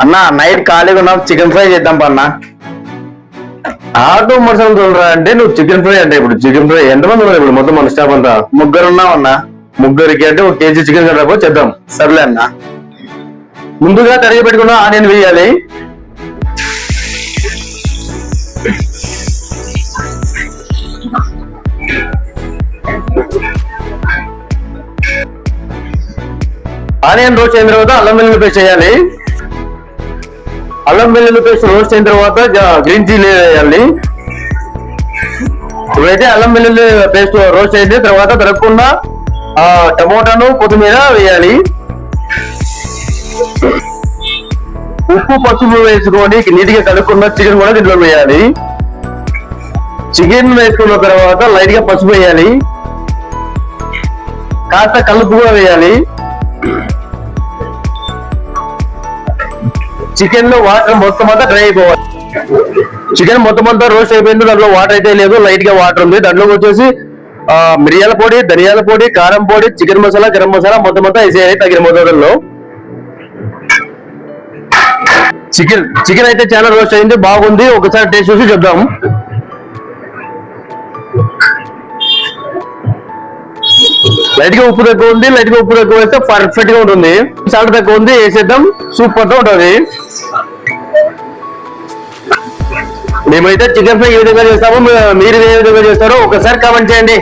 అన్న నైట్ ఖాళీగా ఉన్నావు, చికెన్ ఫ్రై చేద్దాం అన్న. ఆటో మనుషులు చూడరా అంటే నువ్వు చికెన్ ఫ్రై అంటే ఇప్పుడు చికెన్ ఫ్రై ఎంతమంది ఉన్నారు ఇప్పుడు మొత్తం మన స్టాఫ్ అంతా? ముగ్గురు ఉన్నావు అన్న. ముగ్గురికి అంటే 1 కేజీ చికెన్ కర్రీ చేద్దాం. సర్లే అన్న. ముందుగా తరిగి పెట్టుకున్న ఆనియన్ వేయాలి. ఆనియన్ రోస్ట్ అయిన తర్వాత అల్లం వెల్లుల్లి పేస్ట్ వేయాలి. అల్లం వెల్లుల్లి పేస్ట్ రోస్ట్ అయిన తర్వాత గ్రీన్ చిల్లీ వేయాలి. ఇప్పుడైతే అల్లం వెల్లుల్లి పేస్ట్ రోస్ట్ అయింది. తర్వాత దొరకకుండా టమోటాను కొత్తిమీర వేయాలి. ఉప్పు పసుపు వేసుకొని నీట్గా కలుపుకున్న చికెన్ కూడా దీంట్లో వేయాలి. చికెన్ వేసుకున్న తర్వాత లైట్ గా పసుపు వేయాలి. కాస్త కలుపు కూడా వేయాలి. చికెన్ లో వాటర్ మొత్తం అంతా డ్రై అయిపోవాలి. చికెన్ మొత్తం అంతా రోస్ట్ అయిపోయింది. దాంట్లో వాటర్ అయితే లేదు, లైట్ గా వాటర్ ఉంది. దాంట్లోకి వచ్చేసి మిరియాల పొడి, ధనియాల పొడి, కారం పొడి, చికెన్ మసాలా, గరం మసాలా మొత్తం అంతా వేసేయాలి తగిన మోతాదుల్లో. చికెన్ అయితే చాలా రోస్ట్ అయింది, బాగుంది. ఒకసారి టేస్ట్ చూసి చెప్దాం. లైట్ గా ఉప్పు తక్కువ ఉంది. లైట్ గా ఉప్పు తక్కువ వేస్తే పర్ఫెక్ట్ గా ఉంటుంది. సాల్ట్ తక్కువ ఉంది, వేసేద్దాం. సూపర్ గా ఉంటుంది. మేమైతే చికెన్ ఫ్రై ఏ విధంగా చేస్తామో మీరు ఏ విధంగా చేస్తారో ఒకసారి కామెంట్ చేయండి.